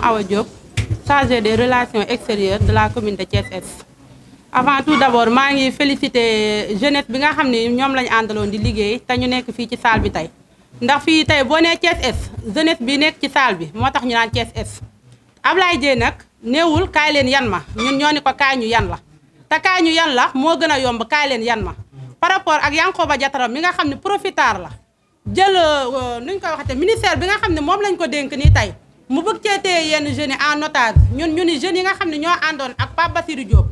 Awa Diop, chargée des relations extérieures de la commune de Thiès-Est. Avant tout d'abord maa ngi féliciter jeunesse bi nga xam ne ñoom lañu àndaloon di liggéey te ñu nekk fii ci salle bi tey ndax fii tey boo nee Thiès-Est jeunesse bi nekk ci salle bi moo tax ñu naan Thiès-Est. Ablaye Dieye nag néewul kaay leen yan ma ñun ñoo ni ko kaay ñu yan la te kaay ñu yan la moo gën a yomb kaay leen yan ma par rapport ak Yankhoba Diattara mi nga xam ne profitard la jël nuñ koy waxate ministère bi nga xam ne moom lañ ko dénk nii tey mu bëgg cee téye yenn jeunes yi en otage ñun ñu ni jeunes yi nga xam ne ñoo àndoon ak Pape Bassirou Diop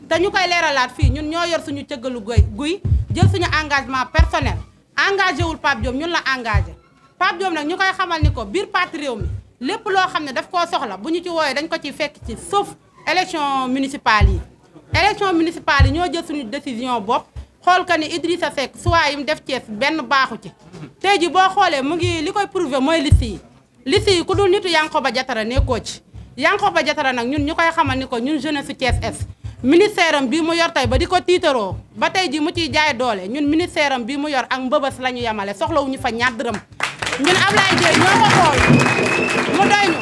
te ñu koy leeralaat fii ñun ñoo yor suñu cëggalu guy jël suñu engagement personnel engagé wul Pape Diop ñun la engagé Pape Diop nag ñu koy xamal ni ko biir parti réew mi lépp loo xam ne daf koo soxla bu ñu ci wooyee dañ ko ci fekk ci sauf élection municipale yi élection municipale yi ñoo jël suñu décision bopp xool ka ni Idrissa Seck soit yi mu def Thiès benn baaxu ci tey ji boo xoolee mu ngi li koy prouver mooy liste yi ku dul nitu Yankhoba Diattara nekkoo ci Yankhoba Diattara nag ñun ñu koy xamal ni ko ñun jeunesse su Thiès-Est ministère am bii mu yor tey ba di ko tiitaroo ba tey ji mu ciy jaay doole ñun ministère am bii mu yor ak mbëbës la ñu yemale soxlawuñu fa ñaar dërëm ñun Ablaye Dieye ñoo ko xool mu doy ñu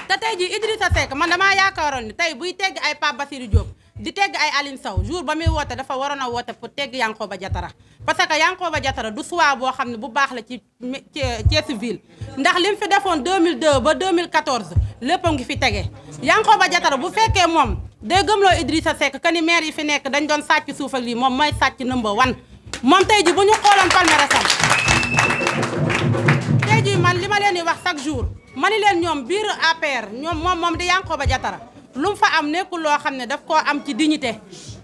te tey ji Idrissa Seck man damaa yaakaaroon ni tey buy tegg ay Pape Bassirou Diop di tegg ay Aline Sow jour ba muy woote dafa waroon a woote pour tegg Yankhoba Diattara parce que Yankhoba Diattara du choix boo xam ne bu baax la ci Thiès ville ndax li mu fi defoon 2002 ba 2014 lépp a ngi fi tege Yankhoba Diattara bu fekkee moom day gëmloo Idrissa Seck que ni maire yi fi nekk dañ doon sàcc suuf ak lii moom mooy sàcc number 1 moom tey ji bu ñu xooloon palmarèsam tey ji man li ma leen di wax chaque jour ma ni leen ñoom biir APR ñoom moom di Yankhoba Diattara lu mu fa am nekkul loo xam ne daf koo am ci dignité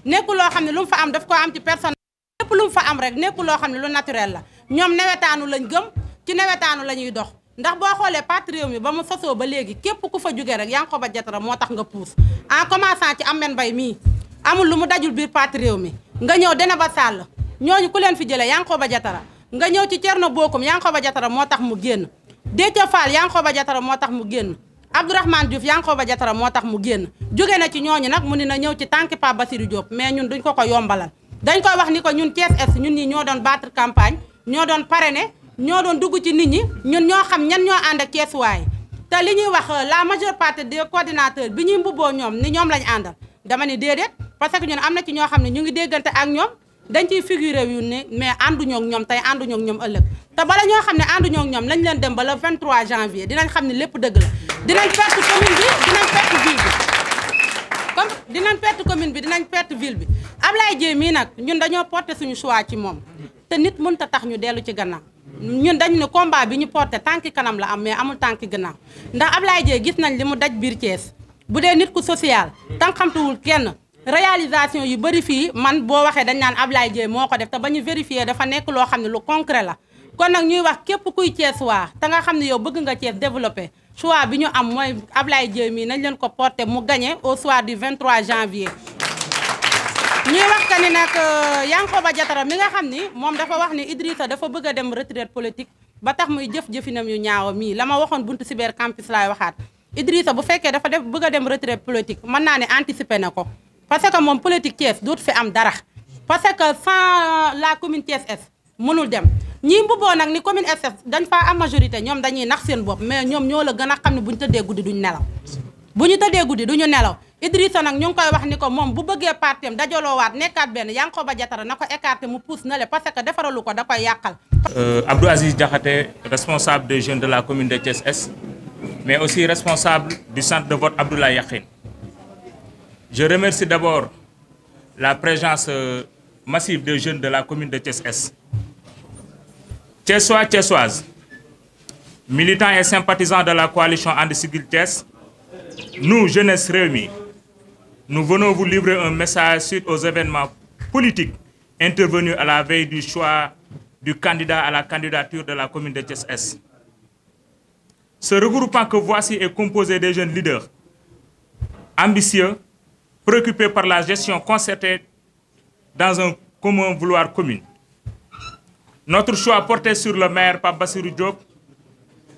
nekkul loo xam ne lu mu fa am daf koo am ci personne lépp lu mu fa am rek nekkul loo xam ne lu naturel la ñoom nawetaanu lañ gëm ci nawetaanu la ñuy dox ndax boo xoolee parti réew mi ba mu sosoo ba léegi képp ku fa jógee rek Yankhoba Diattara moo tax nga puus en commençant ci Ameth Mbaye mii amul lu mu dajul biir parti réew mi nga ñëw Dieynaba Sall ñooñu ku leen fi jëlee Yankhoba Diattara nga ñëw ci Thierno Bocoum Yankhoba Diattara moo tax mu génn Déthié Fall Yankhoba Diattara moo tax mu génn Abdourahmane Diouf Yankhoba Diattara moo tax mu génn jóge na ci ñooñu nag mu ni na ñëw ci tànki Pape Bassirou Diop mais ñun duñ ko yombalal dañ koy wax ni ko ñun Thiès-Est ñun ñii ñoo doon battre campagne ñoo doon parrainer ñoo doon dugg ci nit ñi ñun ñoo xam ñan ñoo ànd ak Thiès waay te li ñuy wax la majeure partie des coordinateurs bi ñuy mbubboo ñoom ni ñoom lañ àndal dama ni déedéet parce que ñun am na ci ñoo xam ne ñu ngi déggante ak ñoom dañ ciy figurer yu ne mais ànduñoo ak ñoom tey ànduñoo ak ñoom ëllëg te bala ñoo xam ne ànduñoo ak ñoom lañ leen dem ba le 23 janvier dinañ xam ne lépp dëgg la dinañ perte commune bi dinañ perte ville bi comme dinañ perte commune bi dinañ perte ville bi Ablaye Dieye mii nag ñun dañoo porté suñu choix ci moom te nit mënut a tax ñu dellu ci gannaaw ñun dañu ne combat bi ñu porté tànki kanam la am mais amul tànki gannaaw ndax Ablaye Dieye gis nañ li mu daj biir Thiès bu dee nit ku social tan xamtuwul kenn réalisation yu bëri fii man boo waxee dañ naan Ablaye Dieye moo ko def te ba ñu vérifier dafa nekk loo xam ne lu concret la kon nag ñuy wax képp kuy Thiès waa te nga xam ne yow bëgg nga Thiès développé choix bi ñu am mooy Ablaye Dieye mii nañ leen ko porté mu gagné au soir du 23 janvier ñuy wax que ni nag Yankhoba Diattara mi nga xam ni moom dafa wax ni Idrissa dafa bëgg a dem retraite politique ba tax muy jëf-jëfinam yu ñaawa mii la ma waxoon buntu cyber campus laay waxaat Idrissa bu fekkee dafa bëgg a dem retraite politique mën naa ne anticiper na ko parce que moom politique Thiès dootu fi am dara parce que sans la commune Thiès-Est mënul dem ñii mbubboo nag ni commune Est dañ faa am majorité ñoom dañuy nax seen bopp mais ñoom ñoo la gën a xam ne bu ñu tëddee guddi duñu nelaw bu ñu tëddee guddi duñu nelaw Idrissa nag ñu ngi koy wax ni ko moom bu bëggee partem dajaloowaat nekkaat benn Yankhoba Diattara na ko écarté mu pousse na le parce que defaralu ko da koy yàqal. Abdou Aziz Diakhaté, responsable des jeunes de la commune de Thiès-Est, mais aussi responsable du centre de vote Abdoulaye Yakhine. Je remercie d'abord la présence massive des jeunes de la commune de Thiès-Est. Thiessois, Thiessoises, militants et sympathisants de la coalition And Siggil Thiès, nous, jeunesse Rewmi, nous venons vous livrer un message suite aux événements politiques intervenus à la veille du choix du candidat à la candidature de la commune de Thiès-Est. Ce regroupement que voici est composé des jeunes leaders ambitieux, préoccupés par la gestion concertée dans un commun vouloir commun. Notre choix portait sur le maire Pape Bassirou Diop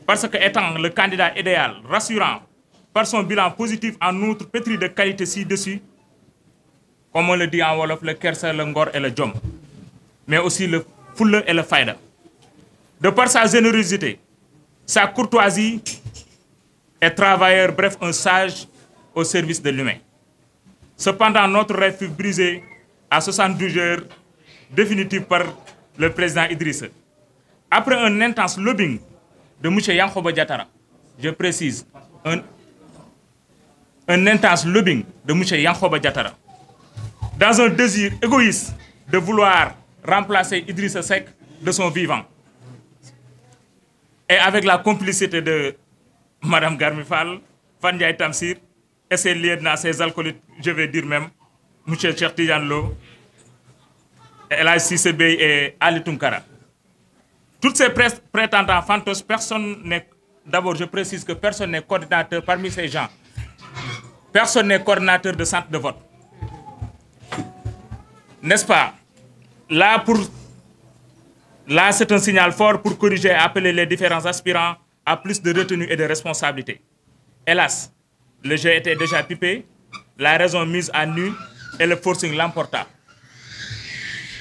parce que étant le candidat idéal, rassurant, par son bilan positif en outre pétri de qualité ci-dessus, comme on le dit en wolof, le kersa, le ngor et le jom, mais aussi le fulla et le fayda. De par sa générosité, sa courtoisie et travailleur, bref, un sage au service de l'humain. Cependant, notre rêve fut brisé à 72 heures définitive par le président Idrissa. Après un intense lobbying de M. Yankhoba Diattara, je précise, un intense lobbying de M. Yankhoba Diattara, dans un désir égoïste de vouloir remplacer Idrissa Seck de son vivant, et avec la complicité de Mme Garmi Fall, Fandiaï Tamsir, et ses lieutenants, ses alcoolites, je vais dire même, M. Cheikh Tidiane Lo, Elhadji Cissé Bey et Ali Tunkara. Toutes ces prétendants fantos, personne n'est... D'abord, je précise que personne n'est coordinateur parmi ces gens. Personne n'est coordinateur de centre de vote. N'est-ce pas? Là, c'est un signal fort pour corriger et appeler les différents aspirants à plus de retenue et de responsabilité. Hélas, le jeu était déjà pipé, la raison mise à nu et le forcing l'emporta.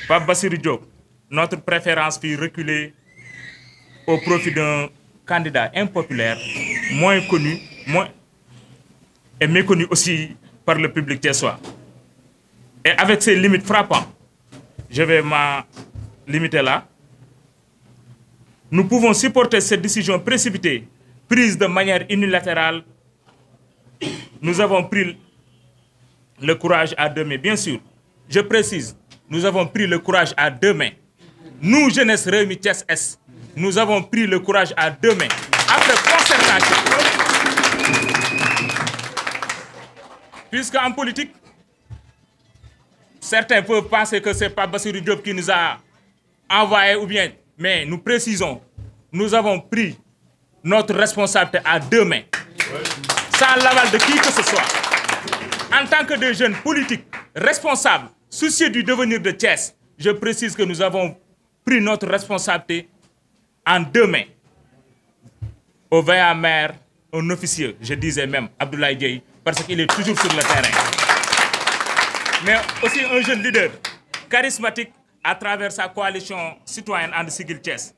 Pape Bassirou Diop, notre préférence fut reculée au profit d'un candidat impopulaire, moins connu, et méconnu aussi par le public thiessois. Et avec ces limites frappantes, je vais m'en limiter là. Nous pouvons supporter cette décision précipitée, prise de manière unilatérale. Nous avons pris le courage à deux mains. Bien sûr, je précise, nous avons pris le courage à deux mains. Nous, jeunesse Rewmi Thiès Est, nous avons pris le courage à deux mains. Après concertation, puisqu'en politique, certains peuvent penser que ce n'est pas Bassirou Diop qui nous a envoyés ou bien, mais nous précisons, nous avons pris notre responsabilité à deux mains, sans l'aval de qui que ce soit. En tant que des jeunes politiques responsables, soucieux du devenir de Thiès, je précise que nous avons pris notre responsabilité en deux mains. Au vaillant maire, un officier, je disais même Abdoulaye Dieye, parce qu'il est toujours sur le terrain. Mais aussi un jeune leader charismatique à travers sa coalition citoyenne And Siggil Thiès.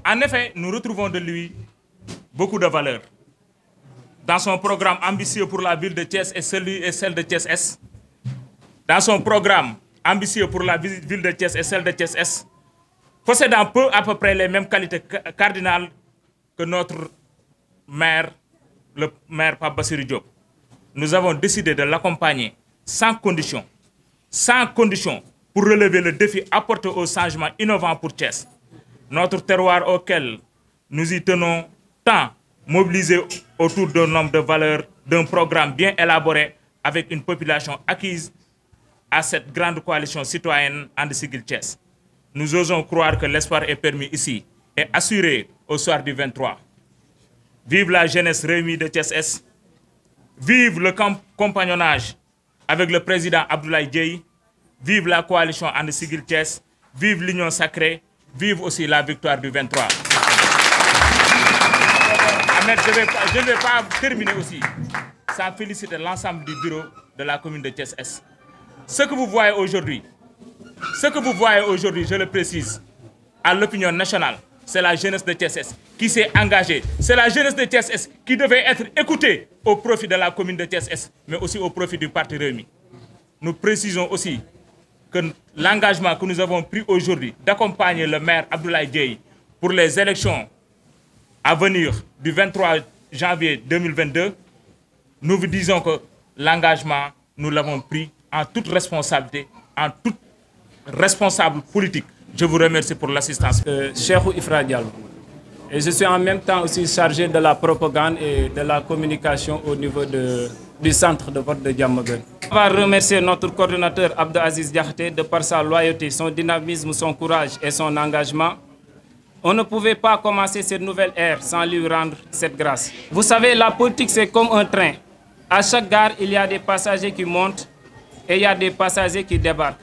En effet, nous retrouvons de lui beaucoup de valeurs. Dans son programme ambitieux pour la ville de Thiès et celle de Thiès Est, dans son programme ambitieux pour la ville de Thiès et celle de Thiès Est, possédant peu à peu près les mêmes qualités cardinales que notre maire, le maire Pape Bassirou Diop. Nous avons décidé de l'accompagner sans condition, pour relever le défi apporté au changement innovant pour Thiès. Notre terroir auquel nous y tenons tant, mobilisé autour d'un homme de valeur, d'un programme bien élaboré avec une population acquise à cette grande coalition citoyenne And Siggil Thiès. Nous osons croire que l'espoir est permis ici et assuré au soir du 23. Vive la jeunesse Rewmi de Thiès Est. Vive le compagnonnage avec le président Abdoulaye Dieye. Vive la coalition And Siggil Thiès. Vive l'union sacrée. Vive aussi la victoire du 23. Ahmed, je ne vais pas terminer aussi sans féliciter l'ensemble du bureau de la commune de Thiès Est. Ce que vous voyez aujourd'hui, je le précise, à l'opinion nationale, c'est la jeunesse de Thiès Est qui s'est engagée. C'est la jeunesse de Thiès Est qui devait être écoutée au profit de la commune de Thiès Est, mais aussi au profit du parti Rewmi. Nous précisons aussi que l'engagement que nous avons pris aujourd'hui d'accompagner le maire Abdoulaye Dieye pour les élections à venir du 23 janvier 2022, nous vous disons que l'engagement, nous l'avons pris en toute responsabilité, en toute responsable politique. Je vous remercie pour l'assistance. Cheikhou Ifra Diallo. Et je suis en même temps aussi chargé de la propagande et de la communication au niveau du centre de vote de Diamaguène. On va remercier notre coordonnateur Abdou Aziz Diakhaté de par sa loyauté, son dynamisme, son courage et son engagement. On ne pouvait pas commencer cette nouvelle ère sans lui rendre cette grâce. Vous savez, la politique, c'est comme un train. À chaque gare, il y a des passagers qui montent et il y a des passagers qui débarquent.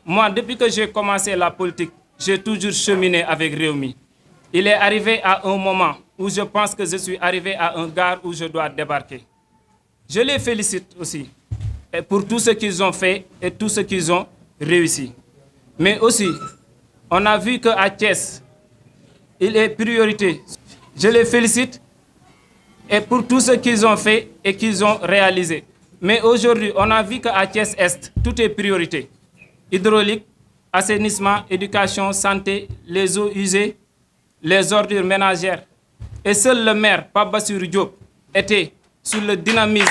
Moi, depuis que j'ai commencé la politique, j'ai toujours cheminé avec Rewmi. Il est arrivé à un moment où je pense que je suis arrivé à un gare où je dois débarquer. Je les félicite aussi pour tout ce qu'ils ont fait et tout ce qu'ils ont réussi. Mais aussi, on a vu qu'à Thiès, il est priorité. Je les félicite et pour tout ce qu'ils ont fait et qu'ils ont réalisé. Mais aujourd'hui, on a vu qu'à Thiès-Est, tout est priorité. Hydraulique, assainissement, éducation, santé, les eaux usées, les ordures ménagères. Et seul le maire, Pape Bassirou Diop, était sur le dynamisme.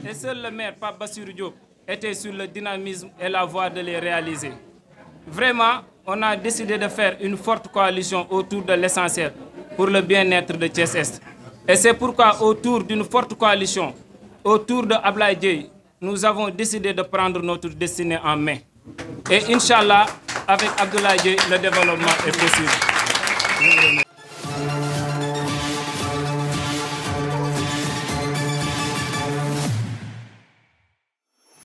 Et seul le maire, Pape Bassirou Diop, était sur le dynamisme et la voie de les réaliser. Vraiment, on a décidé de faire une forte coalition autour de l'essentiel pour le bien-être de Thiès-Est. Et c'est pourquoi, autour d'une forte coalition, autour de Ablaye Dieye, nous avons décidé de prendre notre destinée en main. Et Inch'Allah, avec Abdoulaye Dieye, le développement est possible.